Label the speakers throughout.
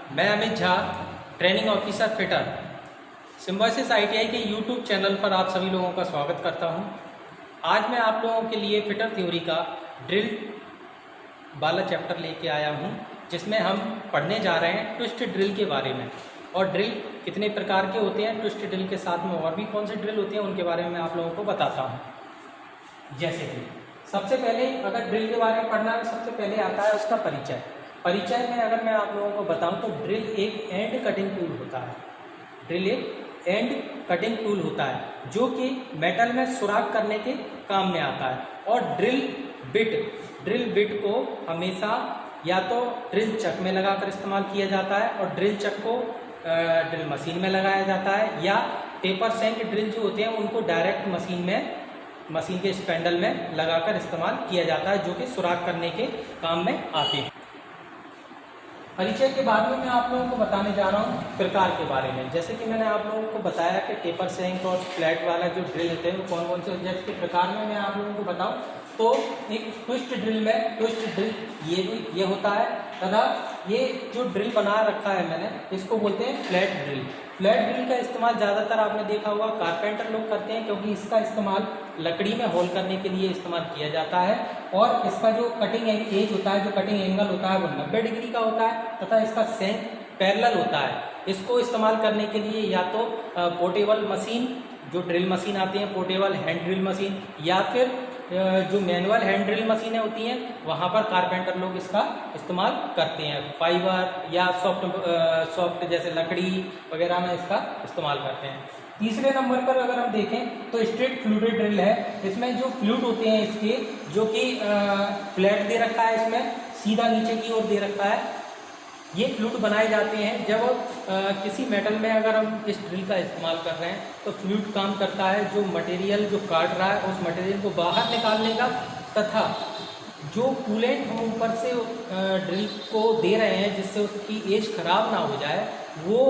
Speaker 1: मैं Amit Jha, training officer fitter, symbiosis ITI के YouTube channel पर आप सभी लोगों का स्वागत करता हूं। आज मैं आप लोगों के लिए फिटर थ्योरी का ड्रिल वाला चैप्टर लेके आया हूं, जिसमें हम पढ़ने जा रहे हैं ट्विस्ट ड्रिल के बारे में। और ड्रिल कितने प्रकार के होते हैं, ट्विस्ट ड्रिल के साथ में और भी कौन से ड्रिल होते हैं, उनके बारे में मैं आप लोगों को बताता हूँ। जैसे कि सबसे पहले अगर ड्रिल के बारे में पढ़ना है, सबसे पहले आता है उसका परिचय। परिचय में अगर मैं आप लोगों को बताऊं तो ड्रिल एक एंड कटिंग टूल होता है। ड्रिल एक एंड कटिंग टूल होता है जो कि मेटल में सुराख करने के काम में आता है। और ड्रिल बिट को हमेशा या तो ड्रिल चक में लगाकर इस्तेमाल किया जाता है, और ड्रिल चक को ड्रिल मशीन में लगाया जाता है, या टेपर सेंक ड्रिल जो होते हैं उनको डायरेक्ट मशीन के स्पेंडल में लगाकर इस्तेमाल किया जाता है, जो कि सुराख करने के काम में आते हैं। परिचय के बाद में मैं आप लोगों को बताने जा रहा हूँ प्रकार के बारे में। जैसे कि मैंने आप लोगों को बताया कि टेपर सेंक और फ्लैट वाला जो ड्रिल होते हैं वो कौन कौन से जैसे के प्रकार में मैं आप लोगों को बताऊँ तो एक ट्विस्ट ड्रिल ये होता है, तथा ये जो ड्रिल बना रखा है मैंने, इसको बोलते हैं फ्लैट ड्रिल। फ्लैट ड्रिल का इस्तेमाल ज़्यादातर आपने देखा होगा कारपेंटर लोग करते हैं, क्योंकि इसका इस्तेमाल लकड़ी में होल करने के लिए इस्तेमाल किया जाता है। और इसका जो कटिंग एज होता है, जो कटिंग एंगल होता है वो 90 डिग्री का होता है, तथा इसका सेंक पैरेलल होता है। इसको इस्तेमाल करने के लिए या तो पोर्टेबल मशीन, जो ड्रिल मशीन आती है, पोर्टेबल हैंड ड्रिल मशीन, या फिर जो मैनुअल हैंड ड्रिल मशीनें होती हैं वहाँ पर कारपेंटर लोग इसका इस्तेमाल करते हैं। फाइबर या सॉफ्ट जैसे लकड़ी वगैरह में इसका इस्तेमाल करते हैं। तीसरे नंबर पर अगर हम देखें तो स्ट्रेट फ्लूटेड ड्रिल है। इसमें जो फ्लूट होते हैं इसके, जो कि फ्लैट दे रखा है, इसमें सीधा नीचे की ओर दे रखा है। ये फ्लूट बनाए जाते हैं जब किसी मेटल में अगर हम इस ड्रिल का इस्तेमाल कर रहे हैं तो फ्लूट काम करता है जो मटेरियल जो काट रहा है उस मटेरियल को बाहर निकालने का, तथा जो कूलेंट हम ऊपर से ड्रिल को दे रहे हैं जिससे उसकी एज खराब ना हो जाए, वो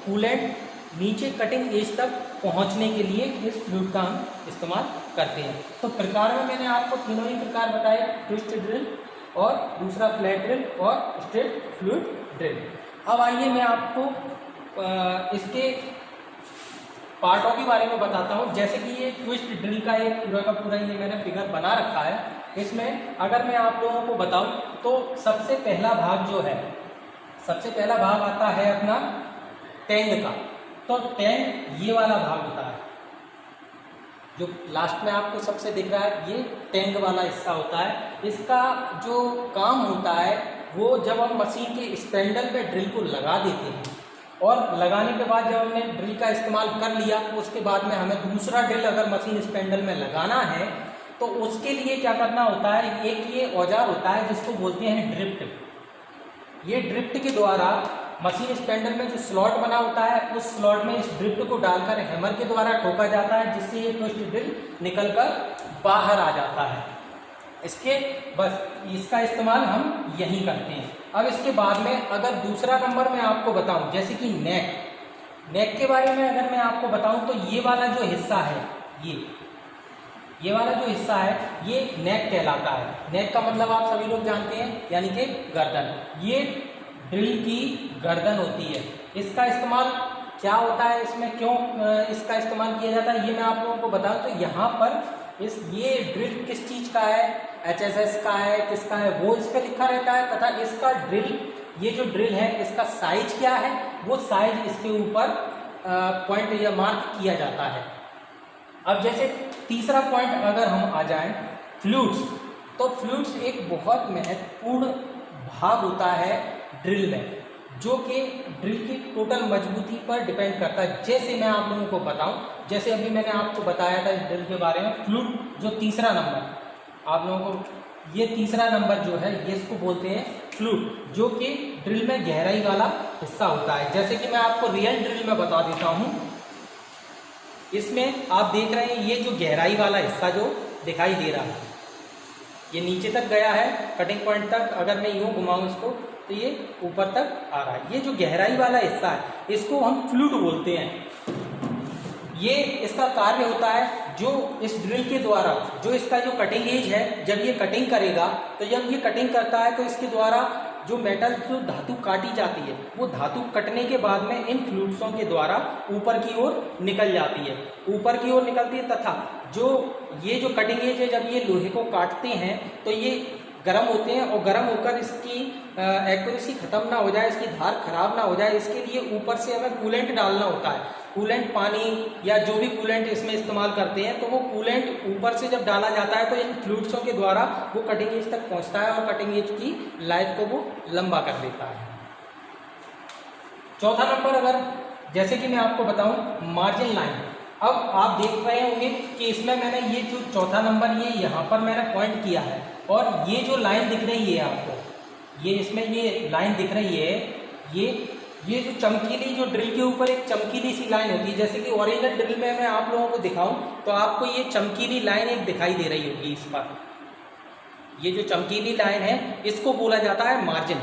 Speaker 1: कूलेंट नीचे कटिंग एज तक पहुंचने के लिए इस फ्लूट का हम इस्तेमाल करते हैं। तो प्रकार में मैंने आपको तीनों ही प्रकार बताए, ट्विस्ट ड्रिल और दूसरा फ्लैट ड्रिल और स्ट्रेट फ्लूट ड्रिल। अब आइए मैं आपको इसके पार्टों के बारे में बताता हूँ। जैसे कि ये ट्विस्ट ड्रिल का एक पूरा का पूरा ये मैंने फिगर बना रखा है। इसमें अगर मैं आप लोगों को बताऊँ तो सबसे पहला भाग जो है, सबसे पहला भाग आता है अपना टैंग का। तो टैंग ये वाला भाग होता है जो लास्ट में आपको सबसे दिख रहा है, ये टैंक वाला हिस्सा होता है। इसका जो काम होता है वो जब हम मशीन के स्पेंडल पे ड्रिल को लगा देते हैं, और लगाने के बाद जब हमने ड्रिल का इस्तेमाल कर लिया, उसके बाद में हमें दूसरा ड्रिल अगर मशीन स्पेंडल में लगाना है तो उसके लिए क्या करना होता है, एक ये औजार होता है जिसको बोलते हैं ड्रिफ्ट। ये ड्रिफ्ट के द्वारा मशीन स्पेंडल में जो स्लॉट बना होता है उस स्लॉट में इस ड्रिफ्ट को डालकर हैमर के द्वारा ठोका जाता है, जिससे ये ट्विस्ट ड्रिल निकलकर बाहर आ जाता है। इसका इस्तेमाल हम यहीं करते हैं। अब इसके बाद में अगर दूसरा नंबर मैं आपको बताऊं, जैसे कि नेक के बारे में अगर मैं आपको बताऊं तो ये वाला जो हिस्सा है, ये वाला जो हिस्सा है ये नेक कहलाता है। नेक का मतलब आप सभी लोग जानते हैं, यानी कि गर्दन। ये ड्रिल की गर्दन होती है। इसका इस्तेमाल क्या होता है, इसमें क्यों इसका इस्तेमाल किया जाता है, ये मैं आप लोगों को बताऊं। तो यहाँ पर ये ड्रिल किस चीज़ का है, HSS का है, किसका है, वो इस पर लिखा रहता है, तथा इसका ड्रिल, ये जो ड्रिल है इसका साइज क्या है, वो साइज इसके ऊपर पॉइंट या मार्क किया जाता है। अब जैसे तीसरा पॉइंट अगर हम आ जाएं, फ्लूट्स, तो फ्लूट्स एक बहुत महत्वपूर्ण भाग होता है ड्रिल में, जो कि ड्रिल की टोटल मजबूती पर डिपेंड करता है। जैसे मैं आप लोगों को बताऊं, जैसे अभी मैंने आपको बताया था इस ड्रिल के बारे में, फ्लूट जो तीसरा नंबर आप लोगों को, ये तीसरा नंबर जो है ये इसको बोलते हैं फ्लूट, जो कि ड्रिल में गहराई वाला हिस्सा होता है। जैसे कि मैं आपको रियल ड्रिल में बता देता हूँ, इसमें आप देख रहे हैं ये जो गहराई वाला हिस्सा जो दिखाई दे रहा है, ये नीचे तक गया है कटिंग पॉइंट तक। अगर मैं यूँ घुमाऊँ इसको तो ये ऊपर तक आ रहा है। ये जो गहराई वाला हिस्सा है इसको हम फ्लूट बोलते हैं। ये इसका कार्य होता है जो इस ड्रिल के द्वारा जो इसका जो कटिंग एज है, जब ये कटिंग करेगा तो जब ये कटिंग करता है तो इसके द्वारा जो मेटल जो धातु काटी जाती है वो धातु कटने के बाद में इन फ्लूइड्सों के द्वारा ऊपर की ओर निकल जाती है, ऊपर की ओर निकलती है। तथा जो ये जो कटिंग एज है, जब ये लोहे को काटते हैं तो ये गर्म होते हैं, और गर्म होकर इसकी एक्यूरेसी खत्म ना हो जाए, इसकी धार खराब ना हो जाए, इसके लिए ऊपर से हमें कूलेंट डालना होता है। कूलेंट पानी या जो भी कूलेंट इसमें इस्तेमाल करते हैं, तो वो कूलेंट ऊपर से जब डाला जाता है तो इन फ्लूइड्सों के द्वारा वो कटिंग एज तक पहुंचता है और कटिंग एज की लाइफ को वो लंबा कर देता है। चौथा नंबर, अगर जैसे कि मैं आपको बताऊं मार्जिन लाइन। अब आप देख रहे होंगे कि इसमें मैंने ये जो चौथा नंबर ये यहाँ पर मैंने पॉइंट किया है, और ये जो लाइन दिख रही है आपको, ये इसमें ये लाइन दिख रही है, ये जो चमकीली, जो ड्रिल के ऊपर एक चमकीली सी लाइन होती है, जैसे कि ओरिजिनल ड्रिल में मैं आप लोगों को दिखाऊं तो आपको ये चमकीली लाइन एक दिखाई दे रही होगी इस पर। ये जो चमकीली लाइन है इसको बोला जाता है मार्जिन।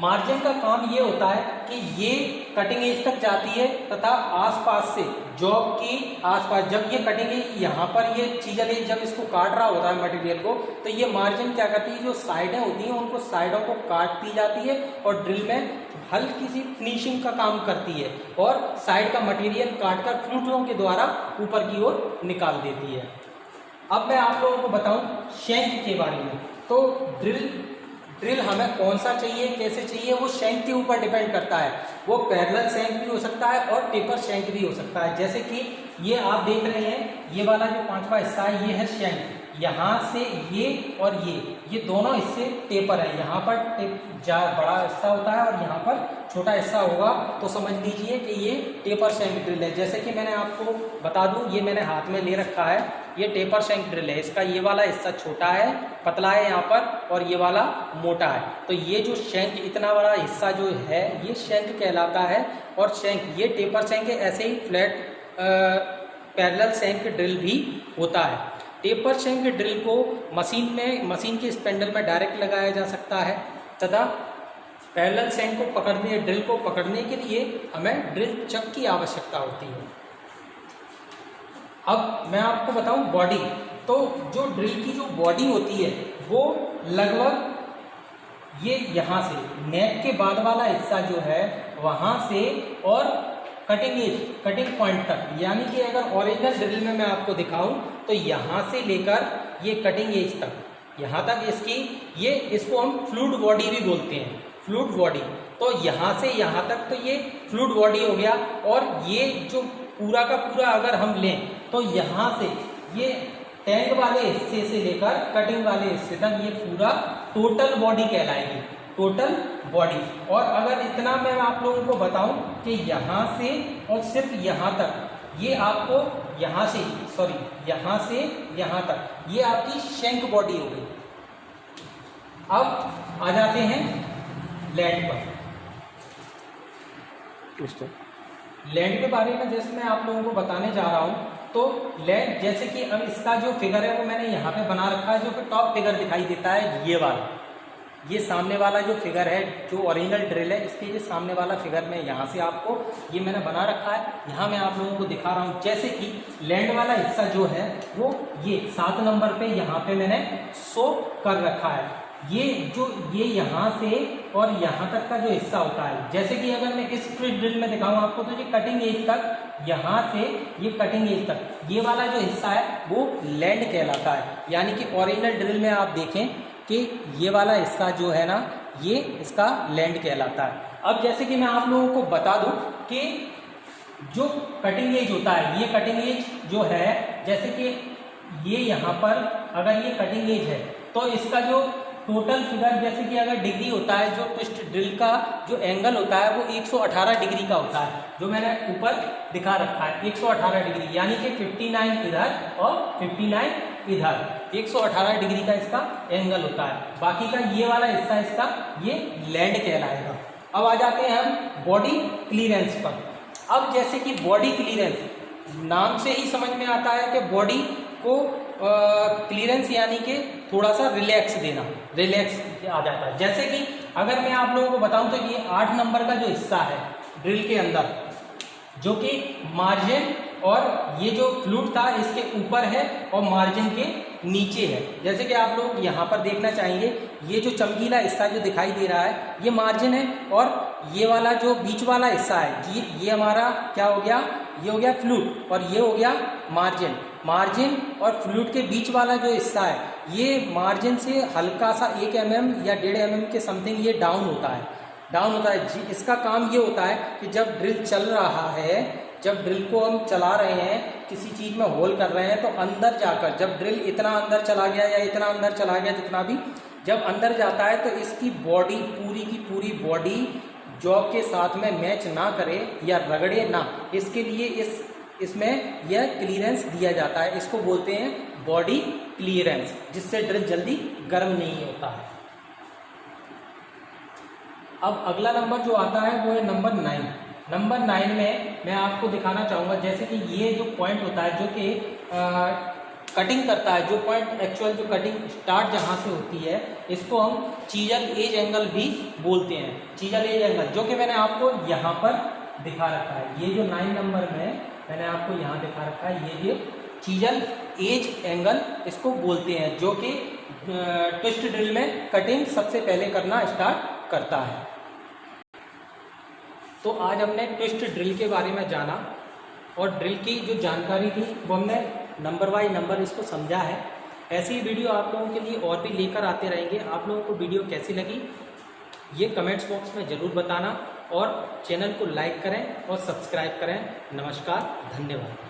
Speaker 1: मार्जिन का काम ये होता है कि ये कटिंग एज तक जाती है, तथा आसपास से जॉब की आसपास जब ये कटिंग एज यहाँ पर ये चीजल एज जब इसको काट रहा होता है मटेरियल को, तो ये मार्जिन क्या करती है, जो साइडें होती हैं उनको साइडों को काट दी जाती है और ड्रिल में हल्की सी फिनिशिंग का काम करती है, और साइड का मटेरियल काटकर फ्लूइडों के द्वारा ऊपर की ओर निकाल देती है। अब मैं आप लोगों को बताऊं शैंक के बारे में। तो ड्रिल हमें कौन सा चाहिए, कैसे चाहिए, वो शैंक के ऊपर डिपेंड करता है। वो पैरेलल शैंक भी हो सकता है और टेपर शैंक भी हो सकता है। जैसे कि ये आप देख रहे हैं, ये वाला जो पांचवा हिस्सा है ये है शैंक। यहाँ से ये और ये दोनों हिस्से टेपर है। यहाँ पर बड़ा हिस्सा होता है और यहाँ पर छोटा हिस्सा होगा, तो समझ लीजिए कि ये टेपर शैंक ड्रिल है। जैसे कि मैंने आपको बता दूं, ये मैंने हाथ में ले रखा है, ये टेपर शैंक ड्रिल है। इसका ये वाला हिस्सा छोटा है, पतला है यहाँ पर, और ये वाला मोटा है। तो ये जो शैंक इतना बड़ा हिस्सा जो है ये शैंक कहलाता है। और शैंक ये टेपर शैंक है, ऐसे ही फ्लैट पैरेलल शैंक ड्रिल भी होता है। टेपर शैंक ड्रिल को मशीन के स्पेंडल में डायरेक्ट लगाया जा सकता है, तथा पैरेलल शैंक को ड्रिल को पकड़ने के लिए हमें ड्रिल चक की आवश्यकता होती है। अब मैं आपको बताऊं बॉडी। तो जो ड्रिल की जो बॉडी होती है वो लगभग ये यहाँ से नेक के बाद वाला हिस्सा जो है वहाँ से और कटिंग पॉइंट तक, यानी कि अगर ओरिजिनल ड्रिल में मैं आपको दिखाऊं तो यहाँ से लेकर ये कटिंग एज तक, यहाँ तक इसको हम फ्लूइड बॉडी भी बोलते हैं, फ्लूइड बॉडी। तो यहाँ से यहाँ तक तो ये फ्लूइड बॉडी हो गया। और ये जो पूरा का पूरा अगर हम लें तो यहाँ से ये टैंक वाले हिस्से से लेकर कटिंग वाले हिस्से तक ये पूरा टोटल बॉडी कहलाएगी, टोटल बॉडी। और अगर इतना मैं आप लोगों को बताऊं कि यहाँ से और सिर्फ यहाँ तक, ये आपको यहाँ से यहाँ तक ये आपकी शैंक बॉडी हो गई। अब आ जाते हैं लैंड पर। लैंड के बारे में जैसे मैं आप लोगों को बताने जा रहा हूँ, तो लैंड जैसे कि अब इसका जो फिगर है वो मैंने यहाँ पे बना रखा है, जो कि टॉप फिगर दिखाई देता है, ये वाला, ये सामने वाला जो फिगर है जो ओरिजिनल ड्रिल है, इसके ये सामने वाला फिगर में यहाँ से आपको ये मैंने बना रखा है, यहाँ मैं आप लोगों को दिखा रहा हूँ। जैसे कि लैंड वाला हिस्सा जो है वो ये 7 नंबर पे यहाँ पे मैंने शो कर रखा है। ये यहाँ से और यहाँ तक का जो हिस्सा होता है, जैसे कि अगर मैं इस ड्रिल में दिखाऊँ आपको, तो ये कटिंग एज तक, यहाँ से ये कटिंग एज तक, ये वाला जो हिस्सा है वो लैंड कहलाता है। यानी कि ओरिजिनल ड्रिल में आप देखें कि ये वाला हिस्सा जो है ना, ये इसका लैंड कहलाता है। अब जैसे कि मैं आप लोगों को बता दूं कि जो कटिंग एज होता है, ये कटिंग एज जो है, जैसे कि ये यहाँ पर अगर ये कटिंग एज है तो इसका जो टोटल फिगर, जैसे कि अगर डिग्री होता है, जो ट्विस्ट ड्रिल का जो एंगल होता है वो 118 डिग्री का होता है, जो मैंने ऊपर दिखा रखा है 118 डिग्री, यानी कि 59 इधर और 59 इधर, 118 डिग्री का इसका एंगल होता है। बाकी का ये वाला हिस्सा इसका ये लैंड कहलाएगा। अब आ जाते हैं हम बॉडी क्लीयरेंस पर। अब जैसे कि बॉडी क्लीयरेंस नाम से ही समझ में आता है कि बॉडी को क्लीयरेंस यानी कि थोड़ा सा रिलैक्स देना, रिलैक्स आ जाता है। जैसे कि अगर मैं आप लोगों को बताऊं तो ये 8 नंबर का जो हिस्सा है ड्रिल के अंदर, जो कि मार्जिन और ये जो फ्लूइड था इसके ऊपर है और मार्जिन के नीचे है। जैसे कि आप लोग यहाँ पर देखना चाहेंगे, ये जो चमकीला हिस्सा जो दिखाई दे रहा है ये मार्जिन है, और ये वाला जो बीच वाला हिस्सा है ये हमारा क्या हो गया, ये हो गया फ्लूट, और ये हो गया मार्जिन। मार्जिन और फ्लूट के बीच वाला जो हिस्सा है ये मार्जिन से हल्का सा 1 mm या 1.5 mm के समथिंग ये डाउन होता है। इसका काम ये होता है कि जब ड्रिल चल रहा है, जब ड्रिल को हम चला रहे हैं, किसी चीज़ में होल कर रहे हैं, तो अंदर जाकर जब ड्रिल इतना अंदर चला गया या इतना अंदर चला गया, जितना भी जब अंदर जाता है तो इसकी बॉडी पूरी की पूरी बॉडी जॉब के साथ में मैच ना करे या रगड़े ना, इसके लिए इसमें यह क्लीयरेंस दिया जाता है। इसको बोलते हैं बॉडी क्लीयरेंस, जिससे ड्रिल जल्दी गर्म नहीं होता है। अब अगला नंबर जो आता है वो है नंबर 9। नंबर 9 में मैं आपको दिखाना चाहूँगा, जैसे कि ये जो पॉइंट होता है जो कि कटिंग करता है, जो पॉइंट एक्चुअल जो कटिंग स्टार्ट जहाँ से होती है, इसको हम चीजल एज एंगल भी बोलते हैं। चीजल एज एंगल जो कि मैंने आपको यहाँ पर दिखा रखा है, ये जो 9 नंबर में मैंने आपको यहाँ दिखा रखा है, ये चीजल एज एंगल इसको बोलते हैं, जो कि ट्विस्ट ड्रिल में कटिंग सबसे पहले करना स्टार्ट करता है। तो आज हमने ट्विस्ट ड्रिल के बारे में जाना, और ड्रिल की जो जानकारी थी वो हमने नंबर बाई नंबर इसको समझा है। ऐसी ही वीडियो आप लोगों के लिए और भी लेकर आते रहेंगे। आप लोगों को वीडियो कैसी लगी ये कमेंट्स बॉक्स में ज़रूर बताना, और चैनल को लाइक करें और सब्सक्राइब करें। नमस्कार, धन्यवाद।